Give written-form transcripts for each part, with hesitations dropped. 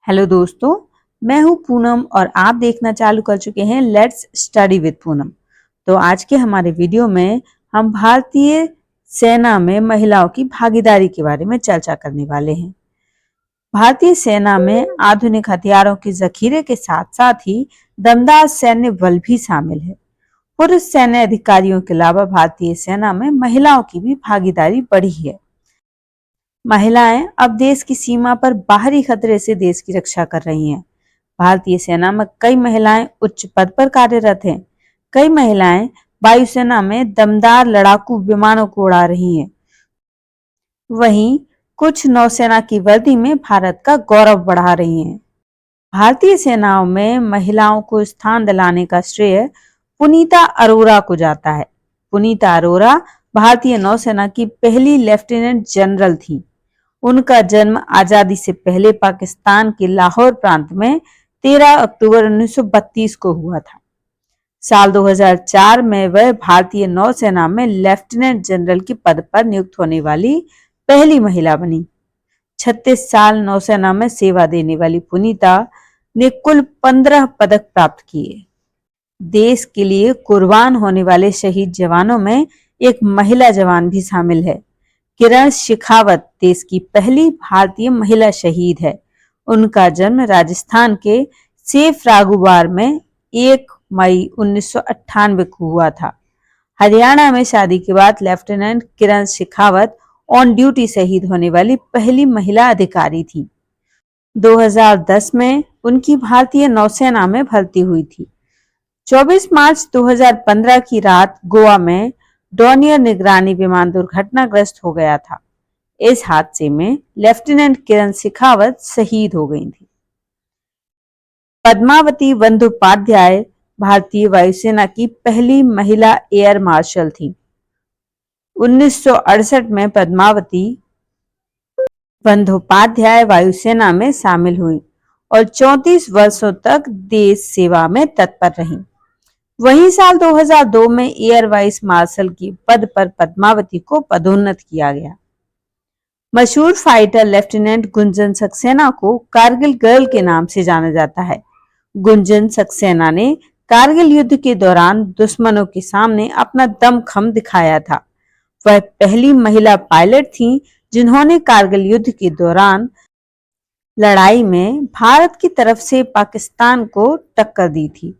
Hello दोस्तों, मैं हूं पूनम और आप देखना चालू कर चुके हैं लेट्स स्टडी विद पूनम। तो आज के हमारे वीडियो में हम भारतीय सेना में महिलाओं की भागीदारी के बारे में चर्चा करने वाले हैं। भारतीय सेना में आधुनिक हथियारों के जखीरे के साथ साथ ही दमदार सैन्य बल भी शामिल है। पुरुष सैन्य अधिकारियों के अलावा भारतीय सेना में महिलाओं की भी भागीदारी बढ़ी है। महिलाएं अब देश की सीमा पर बाहरी खतरे से देश की रक्षा कर रही हैं। भारतीय सेना में कई महिलाएं उच्च पद पर कार्यरत हैं। कई महिलाएं वायुसेना में दमदार लड़ाकू विमानों को उड़ा रही हैं। वहीं कुछ नौसेना की वर्दी में भारत का गौरव बढ़ा रही हैं। भारतीय सेनाओं में महिलाओं को स्थान दिलाने का श्रेय पुनीता अरोरा को जाता है। पुनीता अरोरा भारतीय नौसेना की पहली लेफ्टिनेंट जनरल थी। उनका जन्म आजादी से पहले पाकिस्तान के लाहौर प्रांत में 13 अक्टूबर 1932 को हुआ था। साल 2004 में वह भारतीय नौसेना में लेफ्टिनेंट जनरल के पद पर नियुक्त होने वाली पहली महिला बनी। 36 साल नौसेना में सेवा देने वाली पुनीता ने कुल 15 पदक प्राप्त किए। देश के लिए कुर्बान होने वाले शहीद जवानों में एक महिला जवान भी शामिल है। किरण शेखावत देश की पहली भारतीय महिला शहीद है। उनका जन्म राजस्थान के सेफरागुबार में 1 मई 1998 को हुआ था। हरियाणा में शादी के बाद lieutenant Kiran Shekhawat on duty शहीद होने वाली पहली महिला अधिकारी थी। 2010 में उनकी भारतीय नौसेना में भर्ती हुई थी। 24 मार्च 2015 की रात गोवा में डॉनियर निगरानी विमान दुर्घटनाग्रस्त हो गया था। इस हादसे में लेफ्टिनेंट किरण शेखावत शहीद हो गई थी। पद्मावती बंदोपाध्याय भारतीय वायुसेना की पहली महिला एयर मार्शल थी। 1968 में पद्मावती बंदोपाध्याय वायुसेना में शामिल हुई और 34 वर्षों तक देश सेवा में तत्पर रहीं। वहीं साल 2002 में एयर वाइस मार्शल की पद पर पद्मावती को पदोन्नत किया गया। मशहूर फाइटर लेफ्टिनेंट गुंजन सक्सेना को कारगिल गर्ल के नाम से जाना जाता है। गुंजन सक्सेना ने कारगिल युद्ध के दौरान दुश्मनों के सामने अपना दमखम दिखाया था। वह पहली महिला पायलट थी जिन्होंने कारगिल युद्ध के दौरान लड़ाई में भारत की तरफ से पाकिस्तान को टक्कर दी थी।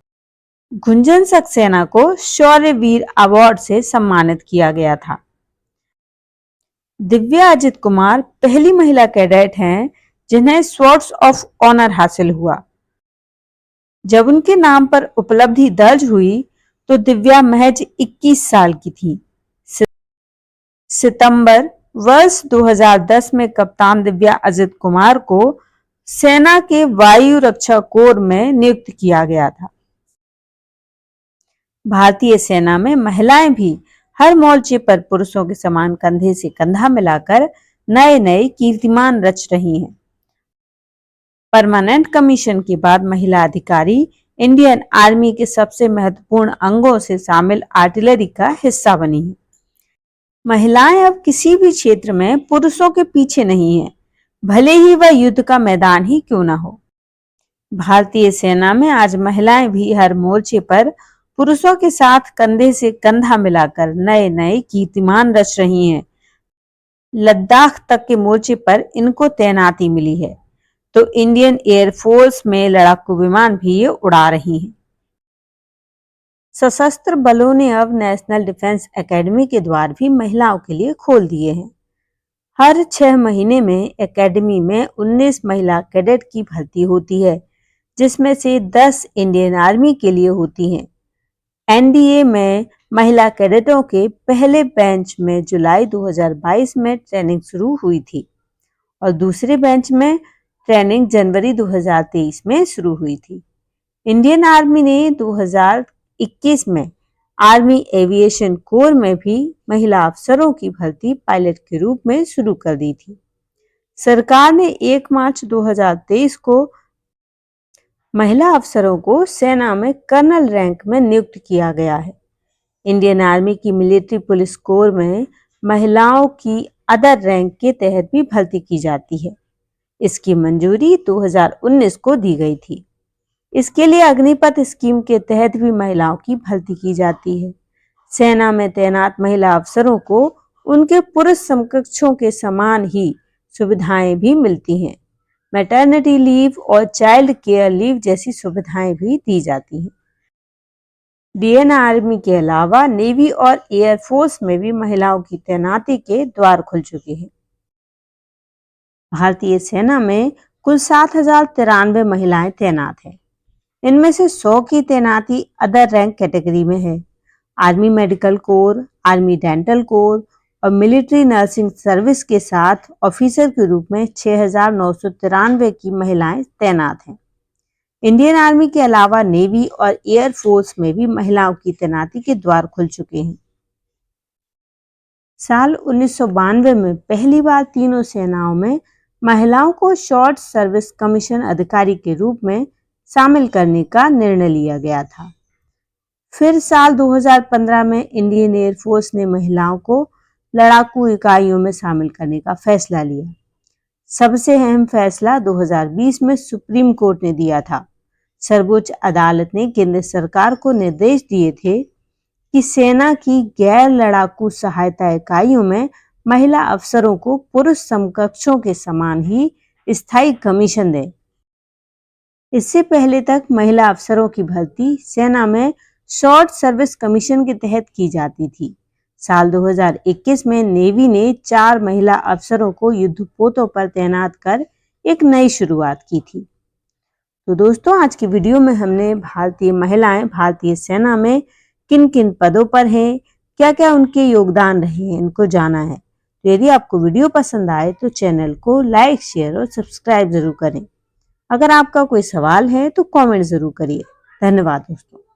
गुंजन सक्सेना को शौर्य वीर अवार्ड से सम्मानित किया गया था। दिव्या अजित कुमार पहली महिला कैडेट हैं जिन्हें स्वॉर्ड्स ऑफ ऑनर हासिल हुआ। जब उनके नाम पर उपलब्धि दर्ज हुई तो दिव्या महज 21 साल की थी। सितंबर वर्ष 2010 में कप्तान दिव्या अजित कुमार को सेना के वायु रक्षा कोर में नियुक्त किया गया था। भारतीय सेना में महिलाएं भी हर मोर्चे पर पुरुषों के समान कंधे से कंधा मिलाकर नए नए कीर्तिमान रच रही हैं। परमानेंट कमीशन के बाद महिला अधिकारी इंडियन आर्मी के सबसे महत्वपूर्ण अंगों से शामिल आर्टिलरी का हिस्सा बनी है। महिलाएं अब किसी भी क्षेत्र में पुरुषों के पीछे नहीं है, भले ही वह युद्ध का मैदान ही क्यों न हो। भारतीय सेना में आज महिलाएं भी हर मोर्चे पर पुरुषों के साथ कंधे से कंधा मिलाकर नए नए कीर्तिमान रच रही हैं। लद्दाख तक के मोर्चे पर इनको तैनाती मिली है तो इंडियन एयरफोर्स में लड़ाकू विमान भी ये उड़ा रही हैं। सशस्त्र बलों ने अब नेशनल डिफेंस एकेडमी के द्वार भी महिलाओं के लिए खोल दिए हैं। हर 6 महीने में एकेडमी में 19 महिला कैडेट की भर्ती होती है, जिसमें से 10 इंडियन आर्मी के लिए होती हैं। एनडीए में महिला कैडेटों के पहले बैच में जुलाई 2022 में ट्रेनिंग शुरू हुई थी और दूसरे बैच में ट्रेनिंग जनवरी 2023 में शुरू हुई थी। इंडियन आर्मी ने 2021 में आर्मी एविएशन कोर में भी महिला अफसरों की भर्ती पायलट के रूप में शुरू कर दी थी। सरकार ने 1 मार्च 2023 को महिला अफसरों को सेना में कर्नल रैंक में नियुक्त किया गया है। इंडियन आर्मी की मिलिट्री पुलिस कोर में महिलाओं की अदर रैंक के तहत भी भर्ती की जाती है। इसकी मंजूरी 2019 को दी गई थी। इसके लिए अग्निपथ स्कीम के तहत भी महिलाओं की भर्ती की जाती है। सेना में तैनात महिला अफसरों को उनके पुरुष समकक्षों के समान ही सुविधाएं भी मिलती हैं। मैटरनिटी लीव और चाइल्ड केयर लीव जैसी सुविधाएं भी दी जाती हैं। इंडियन आर्मी के अलावा नेवी और एयरफोर्स में भी महिलाओं की तैनाती के द्वार खुल चुके हैं। भारतीय सेना में कुल 7,093 महिलाएं तैनात हैं। इनमें से 100 की तैनाती अदर रैंक कैटेगरी में है। Army medical corps, army dental core और मिलिट्री नर्सिंग सर्विस के साथ ऑफिसर के रूप में 6,993 की महिलाएं तैनात हैं। इंडियन आर्मी के अलावा नेवी और एयरफोर्स में भी महिलाओं की तैनाती के द्वार खुल चुके हैं। साल 1992 में पहली बार तीनों सेनाओं में महिलाओं को शॉर्ट सर्विस कमीशन अधिकारी के रूप में शामिल करने का निर्णय लिया गया था। फिर साल 2015 में इंडियन एयरफोर्स ने महिलाओं को लड़ाकू इकाइयों में शामिल करने का फैसला लिया। सबसे अहम फैसला 2020 में सुप्रीम कोर्ट ने दिया था। सर्वोच्च अदालत ने केंद्र सरकार को निर्देश दिए थे कि सेना की गैर लड़ाकू सहायता इकाइयों में महिला अफसरों को पुरुष समकक्षों के समान ही स्थायी कमीशन दें। इससे पहले तक महिला अफसरों की भर्ती सेना में शॉर्ट सर्विस कमीशन के तहत की जाती थी। साल 2021 में नेवी ने 4 महिला अफसरों को युद्धपोतों पर तैनात कर एक नई शुरुआत की थी। तो दोस्तों, आज की वीडियो में हमने भारतीय महिलाएं भारतीय सेना में किन किन पदों पर हैं, क्या क्या उनके योगदान रहे हैं, इनको जाना है। तो यदि आपको वीडियो पसंद आए तो चैनल को लाइक, शेयर और सब्सक्राइब जरूर करें। अगर आपका कोई सवाल है तो कमेंट जरूर करिए। धन्यवाद दोस्तों।